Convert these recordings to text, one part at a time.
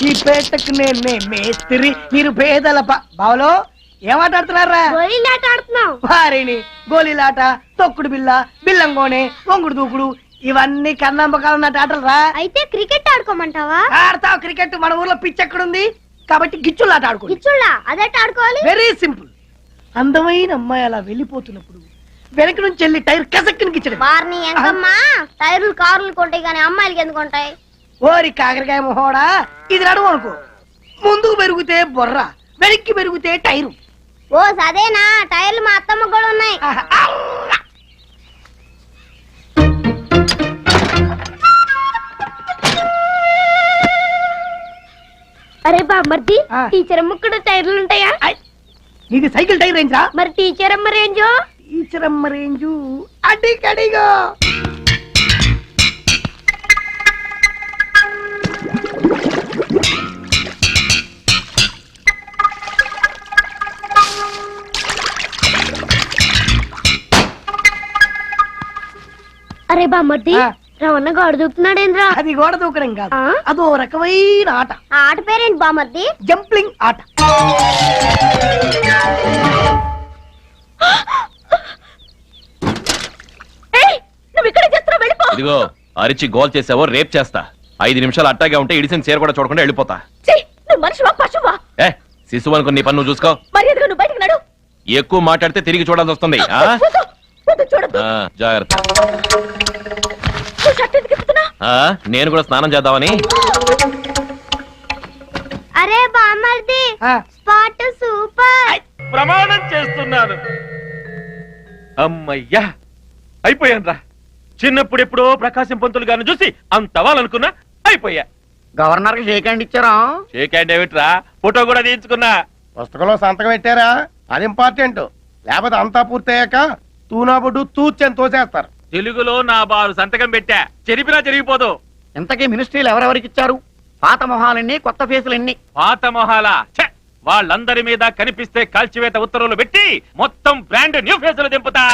ఈ పేటకు నేనే మేస్త్రి, మీరు పేదల బావలో ఏమాట ఆడుతున్నారా? వారిని గోళీలాట, తొక్కుడు బిల్ల, బిల్లంగోనే, వంగుడు దూకుడు ఇవన్నీ కన్నమ్మకాలు ఉన్నట్టు ఆటలు రా. అయితే క్రికెట్ ఆడుకోమంటావా? ఆడతావు క్రికెట్, మన ఊర్లో పిచ్ ఎక్కడుంది కాబట్టి గిచ్చులాట ఆడుకో. గిచ్చులా అదెట్ ఆడుకోవాలి? Very simple. అందమైన అమ్మాయి అలా వెళ్ళిపోతున్నప్పుడు వెనక నుంచి వెళ్ళి టైర్ కసక్కిని గిచ్చడం. వారిని ఎంకమ్మా, టైర్లు కార్లు కొంటాయి కానీ అమ్మాయిలకి ఎందుకు ఉంటాయి? ఓరి కాకరకాయ మొహోడా, ఇది నడువు అనుకో. ముందుకు పెరిగితే బొర్ర, వెనక్కి పెరిగితే టైరు. ఓ సదేనా, టైర్లు మా అత్తమ్మ కూడా ఉన్నాయి. అరే బామ్మర్ది, టీచర్ అమ్మ కూడా టైర్లు ఉంటాయా? ఇది సైకిల్ టైర్ రేంజ్ రా. మరి టీచర్ అమ్మ రేంజో? టీచర్ అమ్మ రేంజు అడిగడిగో. అరే బామ్మర్ది, రవణ గోడ దూకుతున్నాడేంద్రా? అది గోడ దూకడం కాదు, అదో రకమైన ఆట. ఆ ఆట పేరేంటి బామ్మర్ది? జంప్లింగ్ ఆట. ఇదిగో అరిచి గోల్ చేసావో రేప్ చేస్తా. 5 నిమిషాలు అట్టాగే ఉంటే ఇడిసిన చీర కూడా చూడకుండా వెళ్ళిపోతా. ఏ శిశువు అనుకుని నీ పన్ను చూసుకో. ఎక్కువ మాట్లాడితే తిరిగి చూడాల్సి వస్తుంది. జాగ్రత్త. నేను కూడా స్నానం చేద్దామని. అరే బామ్మర్ది, స్పాట్ సూపర్. ప్రమాణం చేస్తున్నాను. అమ్మయ్యా, అయిపోయాను రా. చిన్నప్పుడు ఎప్పుడో ప్రకాశం పంతులు గారిని చూసి అంత అవ్వాలనుకున్నా, అయిపోయా. గవర్నర్ కి షేక్ హ్యాండ్ ఇచ్చారా? షేక్ హ్యాండ్ ఏమిట్రా, ఫోటో కూడా తీయించుకున్నా. పుస్తకంలో సంతకం పెట్టారా? అది ఇంపార్టెంట్. లేకపోతే అంతా పూర్తయ్యాక తూనాబుడ్డు తూచని తోసేస్తారు. తెలుగులో నా బారు సంతకం పెట్టా, చెరిపినా చెరిగిపోదు. ఇంతకీ మినిస్ట్రీలు ఎవరెవరికి ఇచ్చారు? పాత మొహాలన్నీ, కొత్త ఫేసులన్నీ. పాత మొహాలా? వాళ్ళందరి మీద కనిపిస్తే కాల్చివేత ఉత్తర్వులు పెట్టి మొత్తం బ్రాండ్ న్యూ ఫేసులు దింపుతా.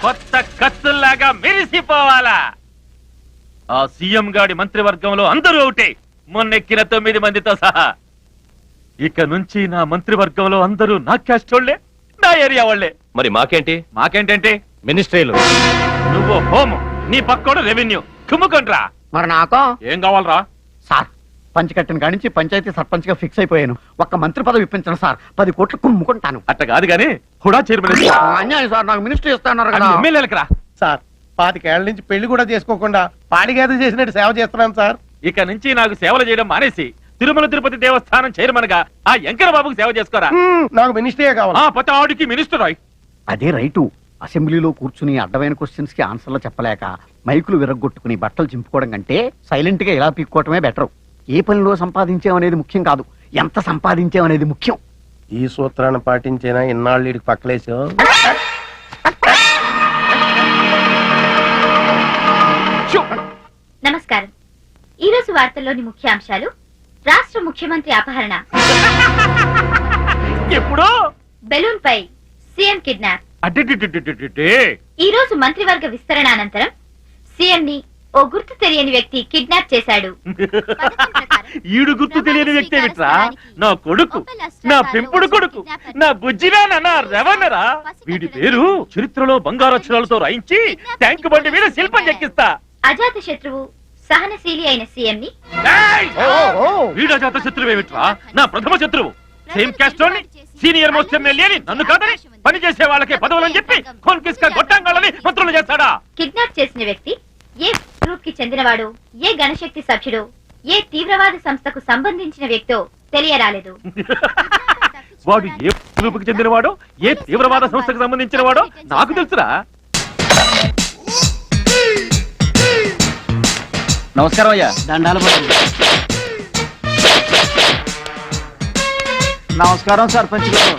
కొత్త కత్తుల్లాగా మెరిసిపోవాలా. ఆ సీఎం గాడి మంత్రివర్గంలో అందరూ ఒకటే, మొన్నెక్కిన 9 మందితో సహా. ఇక నుంచి నా మంత్రివర్గంలో అందరూ నా క్యాస్ట్ వాళ్ళే, నా ఏరియా వాళ్ళే. మరి మాకేంటంటే మినిస్ట్రీలు. నువ్వు హోమ్, నీ పక్కోడు రెవెన్యూ. కుమ్ముకుంట్రా. మరి నాకో ఏం కావాలరా? సార్, పంచకట్టిన కానించి పంచాయతీ సర్పంచ్ గా ఫిక్స్ అయిపోయాను. ఒక్క మంత్రి పదవి ఇప్పించను సార్, 10 కోట్లు కుమ్ముకుంటాను. అట్ట కాదు గానీ హుడా చైర్మన్ అన్యాయం సార్, నాకు మినిస్ట్రీ ఇస్తాన్నారు కదా. ఎమ్మెల్యేలకు రా. సార్, 25 ఏళ్ల నుంచి పెళ్లి కూడా చేసుకోకుండా పాడిగేద చేసినట్టు సేవ చేస్తున్నాను సార్. ఇక నుంచి నాకు సేవలు చేయడం మానేసి తిరుమల తిరుపతి దేవస్థానం చైర్మన్ గా ఆ వెంకట బాబుకి సేవ చేసుకోరా. నాకు మినిస్ట్రీ కావాలి. పత ఆడికి మినిస్టర్. అదే రైటు. అసెంబ్లీలో కూర్చుని అడ్డమైన క్వశ్చన్స్ కి ఆన్సర్లు చెప్పలేక మైకులు విరగ్గొట్టుకుని బట్టలు చింపుకోవడం కంటే సైలెంట్ గా ఇలా పీక్కోవటమే బెటర్. ఏ పనిలో సంపాదించామనేది ముఖ్యం కాదు, ఎంత సంపాదించామనేది ముఖ్యం. ఈ సూత్రాన్ని పాటించేనా ఇన్నాళ్ళు వీడికి పక్కలేసా? నమస్కారం. ఈ రోజు వార్తల్లోని ముఖ్యాంశాలు: రాష్ట్ర ముఖ్యమంత్రి అపహరణ, ఎప్పుడు బెలూన్ పై సీఎం కిడ్నాప్. ఈ రోజు మంత్రివర్గ విస్తరణ అనంతరం సీఎం ని ఓ గుర్తు తెలియని వ్యక్తి కిడ్నాప్ చేశాడు. ఈడు గుర్తు తెలియని వ్యక్తి ఏమిట్రా? నా కొడుకు, నా పెంపుడు కొడుకు, నా బుజ్జిరానా, నా రవణరా. వీడి పేరు చరిత్రలో బంగారక్షరాలతో రాయించి ట్యాంక్ బండి మీద శిల్పం చెక్కిస్తా. అజాత శత్రువు, సహనశీలి అయిన సీఎం ని. వీడు అజాత శత్రువు ఏమిట్రా? నా ప్రథమ శత్రువు. సేమ్ క్యాస్ట్ లోని సీనియర్ మోస్ట్ ఎమ్మెల్యేని నన్ను కాదని పనిచేసే వాళ్ళకే పదవులని చెప్పి కొన్కిస్క గొట్టంగాళ్ళని మంత్రులు చేస్తాడా? కిడ్నాప్ చేసిన వ్యక్తి ఏ గ్రూప్ కి చెందినవాడు, ఏ గణశక్తి సభ్యుడు, ఏ తీవ్రవాద సంస్థకు సంబంధించిన వ్యక్తో తెలియరాలేదు. వాడు ఏ గ్రూప్ కి చెందినవాడో, ఏ తీవ్రవాద సంస్థకు సంబంధించిన వాడో నాకు తెలుసురా. నమస్కారం అయ్యా. దండాలు. నమస్కారం సర్పంచ్ గారు.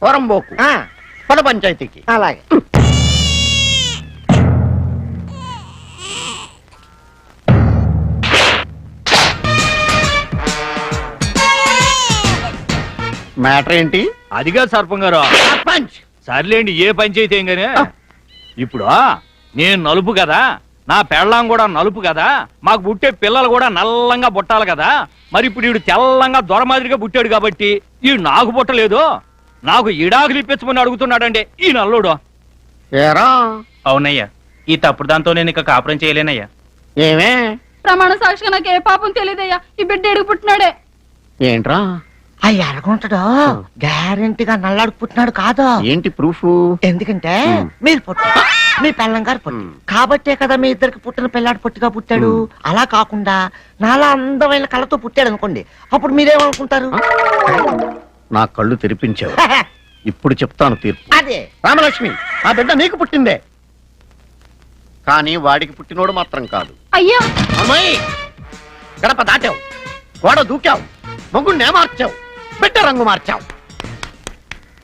వరంబోకు పద పంచాయతీకి. అలాగే. మ్యాటర్ ఏంటి? అదిగా సర్పం గారు. సర్పంచ్ సర్లేండి, ఏ పంచాయితీ ఏం గానీ ఇప్పుడు నేను నలుపు కదా, నా పెళ్ళాం కూడా నలుపు కదా, మాకు పుట్టే పిల్లలు కూడా నల్లంగా పుట్టాలి కదా. మరి ఇప్పుడు వీడు తెల్లంగా దొరమాదిరిగా పుట్టాడు కాబట్టి ఈ నాకు పుట్టలేదు, నాకు ఇడాకులు ఇప్పించమని అడుగుతున్నాడండి ఈ నల్లుడు. ఏరా అవునయ్యా, ఈ తప్పుడు దాంతో నేను ఇక కాపురం చేయలేనయ్యా. ఏమే ప్రమాణ సాక్షిగా నాకు ఏ పాపం తెలియదయ్యా, ఈ బిడ్డ ఎడుగు పుట్టినాడే. ఏంట్రా ఆ ఎరగుంటాడు గ్యారెంటీగా నల్లాడు పుట్టినాడు కాదు. ఏంటి ప్రూఫ్? ఎందుకంటే మీరు పుట్టి మీ పెళ్ళం గారు పుట్టి కాబట్టే కదా మీ ఇద్దరికి పుట్టిన పిల్లాడు పొట్టిగా పుట్టాడు. అలా కాకుండా నాలా అందమైన కళ్ళతో పుట్టాడు అనుకోండి, అప్పుడు మీరేమనుకుంటారు? నా కళ్ళు తెరిపించావు. ఇప్పుడు చెప్తాను తీర్పు. అదే రామలక్ష్మి, ఆ బిడ్డ నీకు పుట్టిందే, కానీ వాడికి పుట్టినోడు మాత్రం కాదు. అయ్యా అమ్మాయి, గడప దాటావు, గోడ దూకావు, మొగుడినే మార్చావు, బిడ్డ రంగు మార్చావు.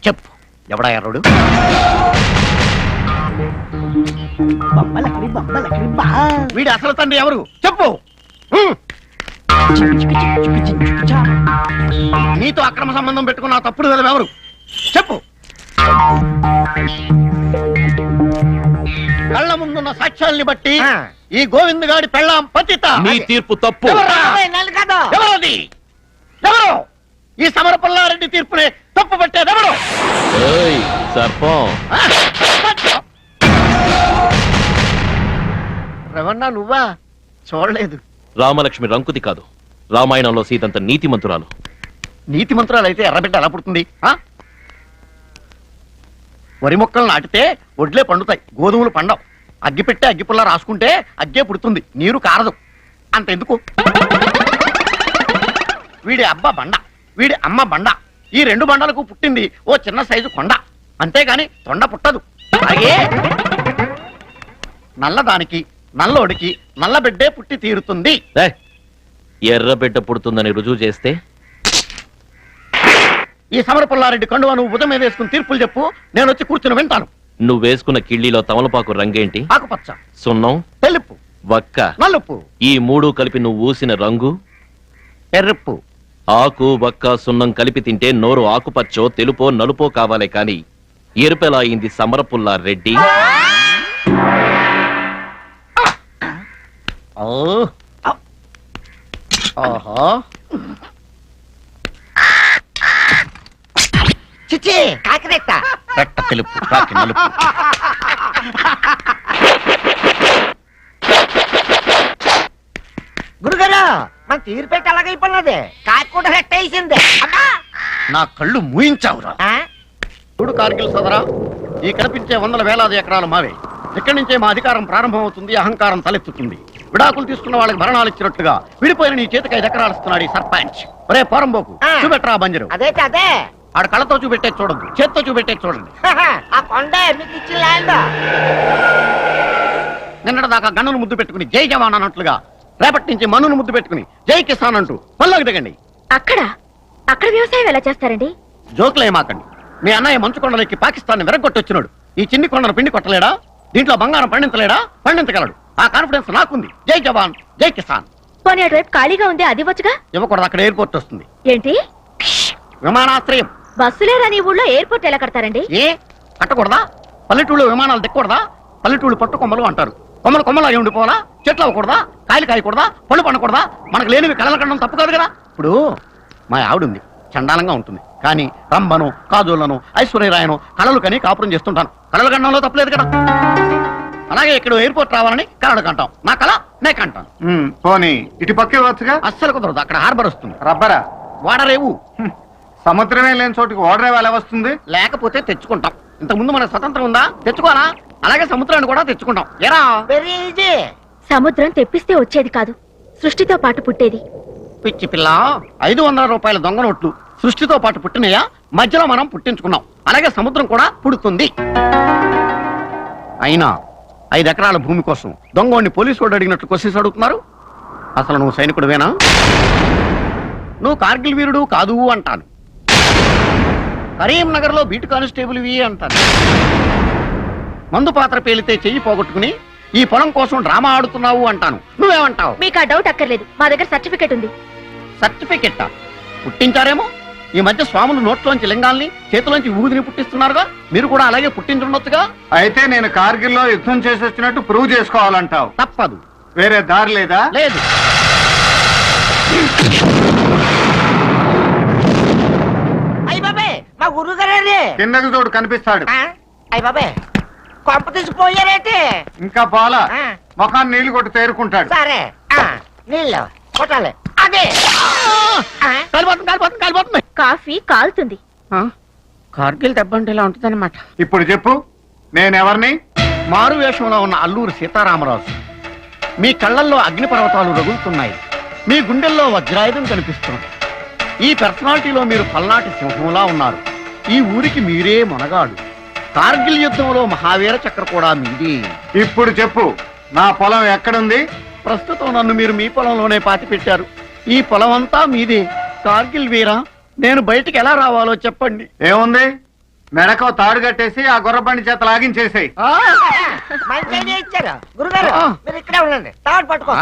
చెప్పు, ఎవడా ఎర్రుడు? బొమ్మలకి బొమ్మలకి బా. వీడి అసలు తండ్రి ఎవరు? చెప్పు. నీతో అక్రమ సంబంధం పెట్టుకున్న ఆ తప్పుడు వెధవ ఎవరు? చెప్పు. కళ్ళ ముందున్న సాక్ష్యాల్ని బట్టి ఈ గోవింద్ గాడి పెళ్ళాం పతిత. నీ తీర్పు తప్పు. ఎవర్రా? అదే నన్ను కాదు. ఎవరది? ఎవరు? ఈ సమర పుల్లారెడ్డి తీర్పునే తప్పు పట్టేదెవరు? సర్పం, రవణ నువ్వా? చూడలేదు. రామలక్ష్మి రంకుది కాదు, రామాయణంలో సీతంత నీతిమంతురాలు. నీతి మంత్రాలు అయితే ఎర్రబిడ్డ ఎలా పుడుతుంది? వరి మొక్కలు నాటితే ఒడ్లే పండుతాయి, గోధుమలు పండవు. అగ్గి పెట్టే అగ్గిపుల్ల రాసుకుంటే అగ్గే పుడుతుంది, నీరు కారదు. అంతెందుకు, వీడి అబ్బ బండ, వీడి అమ్మ బండ, ఈ రెండు బండలకు పుట్టింది ఓ చిన్న సైజు కొండ, అంతేగాని తొండ పుట్టదు. అలాగే నల్లదానికి నల్లోడికి నల్ల బిడ్డే పుట్టి తీరుతుంది. ఎర్రబిడ్డ పుడుతుందని రుజువు చేస్తే ఈ సమర పుల్లారెడ్డి కండువా నువ్వు ఉదయం మీద వేసుకుని తీర్పులు చెప్పు, నేను వచ్చి కూర్చుని వింటాను. నువ్వు వేసుకున్న కిళ్ళీలో తమలపాకు రంగేంటి? ఆకుపచ్చ, సున్నం, తెలుపు, వక్క, నలుపు, ఈ మూడు కలిపి నువ్వు ఊసిన రంగు ఎర్రపు. ఆకు, వక్క, సున్నం కలిపి తింటే నోరు ఆకుపచ్చో తెలుపో నలుపో కావాలే కాని ఎరుపెలా అయింది సమరపుల్లా రెడ్డి? ఓహో, చిచ్చి కాకిరెట్ట. రెట్ట తెలుపు, కాకి నలుపు. గురుగారు మన తీరు పెట్టి అలాగైపోయినది, కాకి కూడా రెట్ట వేసింది. నా కళ్ళు మూయించావురా. చూడు కార్గిల్ సోదరా, ఈ కనిపించే వందల వేలాది ఎకరాలు మావే. ఇక్కడి నుంచే మా అధికారం ప్రారంభమవుతుంది, అహంకారం తలెత్తుతుంది. విడాకులు తీసుకున్న వాళ్ళకి భరణాలు ఇచ్చినట్టుగా విడిపోయిన నీ చేతికి 5 ఎకరాలు ఇస్తున్నాడు ఈ సర్పంచ్. ఒరే పోరంబోకు, చూపెట్టరా బంజరు. అదే అదే ఆడ కళ్ళతో చూపెట్టే చూడద్దు, చేత్తో చూపెట్టే చూడండి. ఆ కొండ మీకు ఇచ్చిన ల్యాండ్. నిన్నటి దాకా గన్నును ముద్దు పెట్టుకుని జై జవాన్ అన్నట్లుగా రేపటి నుంచి మన్నును ముద్దు పెట్టుకుని జై కిసాన్ అంటూ పల్లోకి దిగండి. అక్కడ వ్యవసాయం ఎలా చేస్తారండి? జోకులేమాకండి. మీ అన్నయ్య మంచు కొండలెక్కి పాకిస్తాన్ విరగొట్టొచ్చినాడు. ఈ చిన్ని కొండను పిండి కొట్టలేడా? దీంట్లో బంగారం పండించలేడా? పండించగలడు. ఆ కాన్ఫిడెన్స్ నాకుంది. జై జవాన్ జై కిసాన్. పోనీ అటువైపు ఖాళీగా ఉంది, అది వచ్చుగా. ఇవ్వకూడదు, అక్కడ ఎయిర్పోర్ట్ వస్తుంది. ఏంటి, విమానాశ్రయం. బస్సులేరా నీ ఊళ్ళో ఎయిర్పోర్ట్ ఎలా కడతారండి? ఏ కట్టకూడదా? పల్లెటూళ్ళు విమానాలు దిక్కకూడదా? పల్లెటూళ్ళు పట్టు కొమ్మలు అంటారు. కొమ్మలు కొమ్మలు అయి ఉండిపోవాలా? చెట్లు అవ్వకూడదా? కాయలు కాయకూడదా? పళ్ళు పండకూడదా? మనకు లేనివి కళలు కనడం తప్పు కాదు కదా. ఇప్పుడు మా ఆవిడుంది, చండాలంగా ఉంటుంది, కానీ రంభను కాజోళ్లను ఐశ్వర్యరాయను కళలు కని కాపురం చేస్తుంటాను. కళలు కనడంలో తప్పలేదు కదా. అలాగే ఇక్కడ ఎయిర్పోర్ట్ రావాలని కళలు కంటాం. నా కళ నే కంటాను. పోనీ ఇటు పక్కే వచ్చుగా. అస్సలు కుదరదు, అక్కడ హార్బర్ వస్తుంది. రబ్బరా వాడరేవు. సముద్రమే లేని చోటుకి ఓడరేవు ఎలా వస్తుంది? లేకపోతే తెచ్చుకుంటాం. ఇంతకుముందు మనకు స్వతంత్రం ఉందా? తెచ్చుకోవాలా? అలాగే సముద్రాన్ని కూడా తెచ్చుకుంటాం. ఎరా వెరీ ఈజీ. సముద్రం తెప్పిస్తే వచ్చేది కాదు, సృష్టితో పాటు పుట్టేది. పిచ్చి పిల్ల 500 రూపాయల దొంగ నోట్లు సృష్టితో పాటు పుట్టినయా, మధ్యలో మనం పుట్టించుకున్నాం. అలాగే సముద్రం కూడా పుడుతుంది. అయినా 5 ఎకరాల భూమి కోసం దొంగోడిని పోలీసు వాడు అడిగినట్లు క్వశ్చన్స్ అడుగుతున్నారు. అసలు నువ్వు సైనికుడివేనా? నువ్వు కార్గిల్ వీరుడు కాదు అంటాను. కరీంనగర్ లో బీట్ కానిస్టేబుల్ అంటాను. మందు పాత్ర పేలితే చెయ్యి పోగొట్టుకుని ఈ పొలం కోసం డ్రామా ఆడుతున్నావు అంటాను. నువ్వేమంటావు? మీకు ఆ డౌట్ అక్కర్లేదు, మా దగ్గర సర్టిఫికెట్ ఉంది. సర్టిఫికెట్ పుట్టించారేమో. ఈ మధ్య స్వాములు నోట్లోంచి లింగాల్ని చేతిలోంచి ఊదిని పుట్టిస్తున్నారుగా, మీరు కూడా అలాగే పుట్టించుండొచ్చుగా. అయితే నేను కార్గిల్ లో యుద్ధం చేసి వచ్చినట్టు ప్రూవ్ చేసుకోవాలంటావు. తప్పదు. వేరే దారి లేదా? లేదు. అయ్య బాబే, మా గురువు గారే కిందకి చూడు కనిపిస్తాడు. అయ్య బాబే, కొంప తీసిపోయారేంటి? ఇంకా పోలా, ముఖాన్ని నీళ్లు కొట్టి తేరుకుంటాడు. సరే నీళ్ళు కొట్టాలి. అదే కాలిపోతుంది, కాలిపోతుంది, కాలిపోతుంది. కాఫీ కాలుతుంది. కార్గిల్ దెబ్బ అంటే ఇలా ఉంటుందన్నమాట. ఇప్పుడు చెప్పు, నేనెవరిని? మారు వేషంలో ఉన్న అల్లూరు సీతారామరాజు. మీ కళ్ళల్లో అగ్నిపర్వతాలు రగులుతున్నాయి, మీ గుండెల్లో వజ్రాయుధం కనిపిస్తుంది. ఈ పర్సనాలిటీలో మీరు పల్నాటి సింహంలా ఉన్నారు. ఈ ఊరికి మీరే మొనగాడు. కార్గిల్ యుద్ధంలో మహావీర చక్ర కూడా మీది. ఇప్పుడు చెప్పు, నా పొలం ఎక్కడుంది? ప్రస్తుతం నన్ను మీరు మీ పొలంలోనే పాతి పెట్టారు. ఈ పొలం అంతా మీదే. కార్గిల్ వీరా, నేను బయటికి ఎలా రావాలో చెప్పండి. ఏముంది, మెడకో తాడు కట్టేసి ఆ గుర్రబండి చేత లాగించేసేయ్. మంచి ఐడియా ఇచ్చారు గురుగారు. మీరు ఇక్కడే ఉండండి, తాడు పట్టుకో.